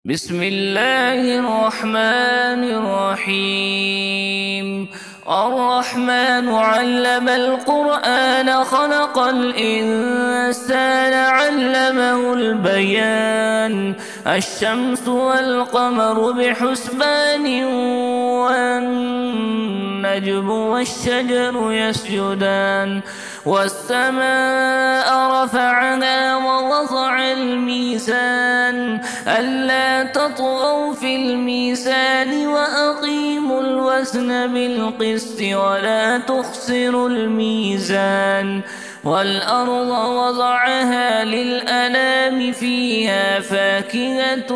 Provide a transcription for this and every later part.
بسم الله الرحمن الرحيم. الرحمن علم القرآن خلق الإنسان علمه البيان. الشمس والقمر بحسبان والنجم والشجر يسجدان. والسماء رفعها ووضع الميزان ألا تطغوا في الميزان وأقيموا الوزن بالقسط ولا تخسروا الميزان. والأرض وضعها للأنام فيها فاكهة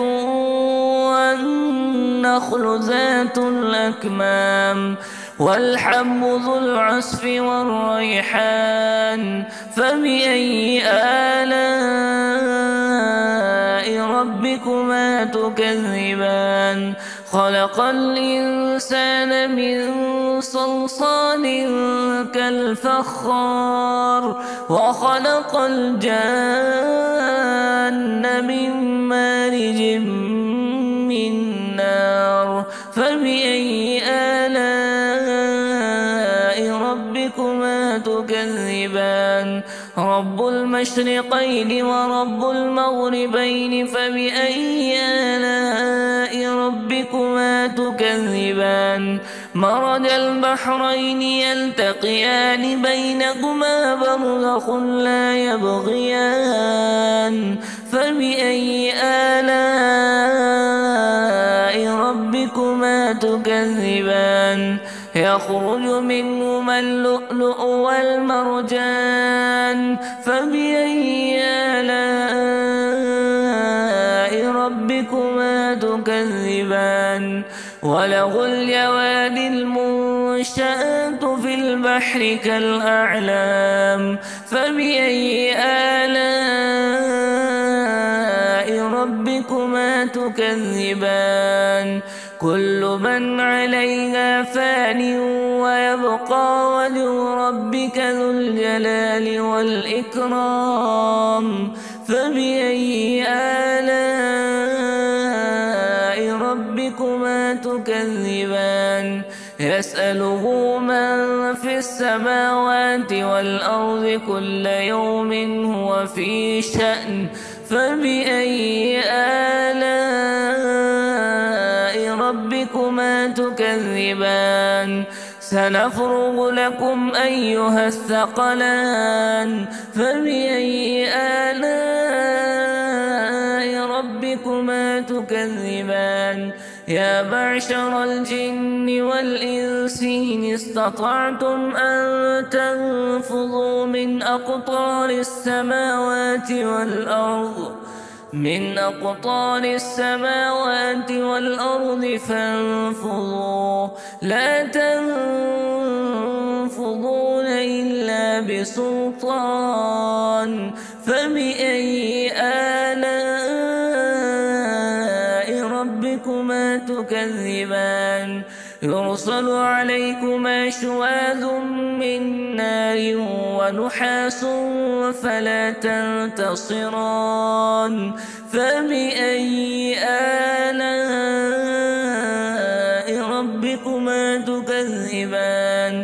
والنخل ذات الأكمام والحب ذو العصف والريحان. فبأي آلاء ربكما تكذبان؟ خلق الإنسان من صلصال كالفخار وخلق الجان من مارج من نار. فبأي آلاء ربكما تكذبان؟ رب المشرقين ورب المغربين. فبأي آلاء ربكما تكذبان؟ مرج البحرين يلتقيان بينهما برزخ لا يبغيان. فبأي آلاء ربكما تكذبان؟ يخرج منهما اللؤلؤ والمرجان. فبأي آلاء ربكما تكذبان؟ وله الجوار المنشآت في البحر كالأعلام. فبأي آلاء ربكما تكذبان؟ كل من عليها فان ويبقى وجه ربك ذو الجلال والإكرام. فبأي آلاء ربكما تكذبان؟ يسأله من في السماوات والأرض كل يوم هو في شأن. فبأي آلاء ربكما تكذبان؟ سنفرغ لكم أيها الثقلان. فبأي آلاء ربكما تكذبان؟ يا معشر الجن والإنس إن استطعتم أن تنفذوا من أقطار السماوات والأرض فانفذوا لا تنفذون إلا بسلطان. فبأي آلاء ربكما تكذبان؟ يرسل عليكما شواذ من نار ونحاس فلا تنتصران. فبأي آلاء ربكما تكذبان؟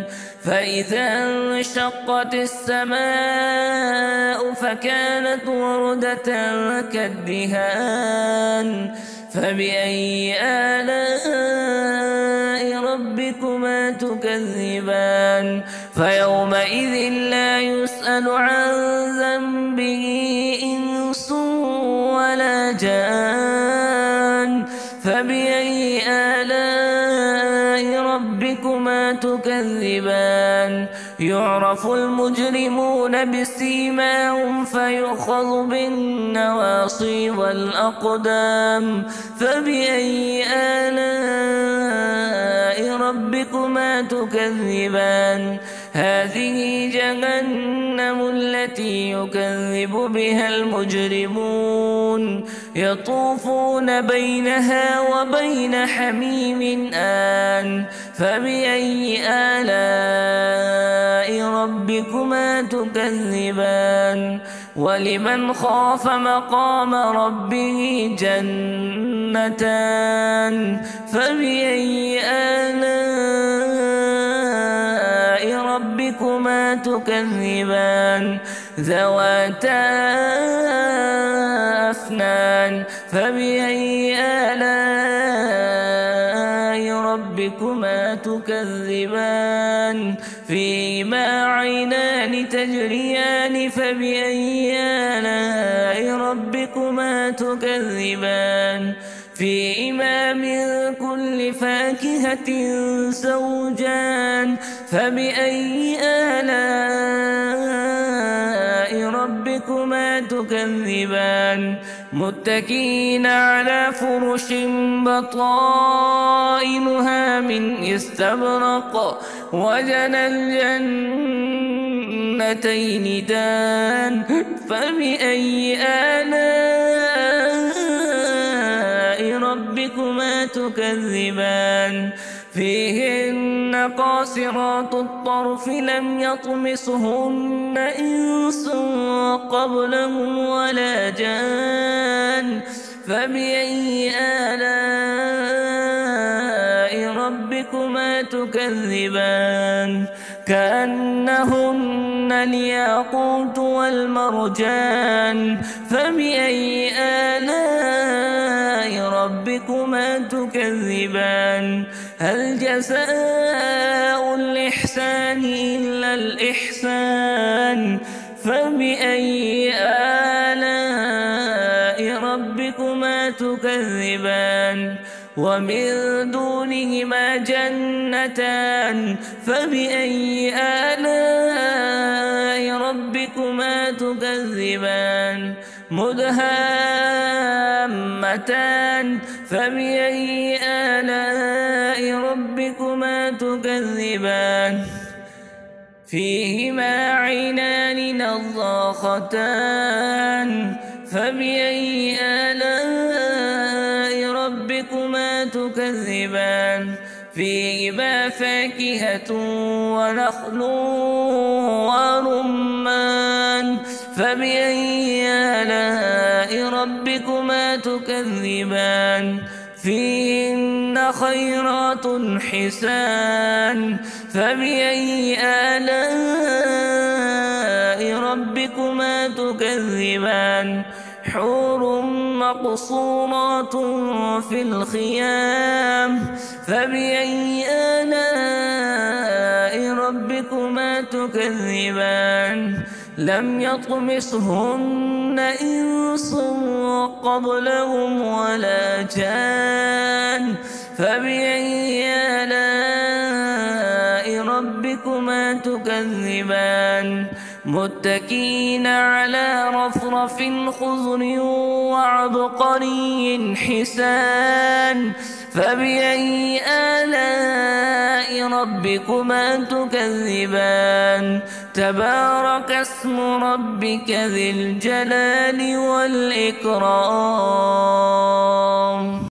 فإذا انشقت السماء فكانت وردة كالدهان. فبأي آلاء ربكما تكذبان؟ فيومئذ لا يسأل عن ذنبه إنس ولا جان. فبأي آلاء ربكما تكذبان؟ يعرف المجرمون بسيماهم فيؤخذ بالنواصي والأقدام. فبأي آلاء ربكما تكذبان؟ هذه جهنم التي يكذب بها المجرمون يطوفون بينها وبين حميم آن. فبأي آلاء ربكما تكذبان؟ ولمن خاف مقام ربه جنتان فبأي آلاء ربكما تكذبان ذواتا أفنان فبأي آلاء ربكما تكذبان فيهما عينان تجريان فبأي آلاء ربكما تكذبان فيهما من كل فاكهة زوجان فبأي آلاء ربكما تكذبان متكئين على فرش بطائنها من استبرق وجنى الجنتين دان فبأي آلاء ربكما تكذبان فيهن قاصرات الطرف لم يطمسهن إنس قبلهم ولا جان فبأي آلاء ربكما تكذبان كأنهن الياقوت والمرجان فبأي آلاء ربكما تكذبان هل جزاء الإحسان إلا الإحسان فبأي آلاء ربكما تكذبان ومن دونهما جنتان فبأي آلاء ربكما تكذبان مدهامتان فبأي آلاء ربكما تكذبان فيهما عينان نضاختان فبأي آلاء ربكما تكذبان فيهما فاكهة ونخل ورمان فبأي آلاء ربكما تكذبان فيهن خيرات حسان فبأي آلاء ربكما تكذبان حور مقصورات في الخيام فبأي آلاء ربكما تكذبان لم يطمسهن إنس قبلهم ولا جان فبأي آلاء ربكما تكذبان متكئين على رفرف خضر وعبقري حسان فبأي آلاء ربكما تكذبان تبارك اسم ربك ذي الجلال والإكرام.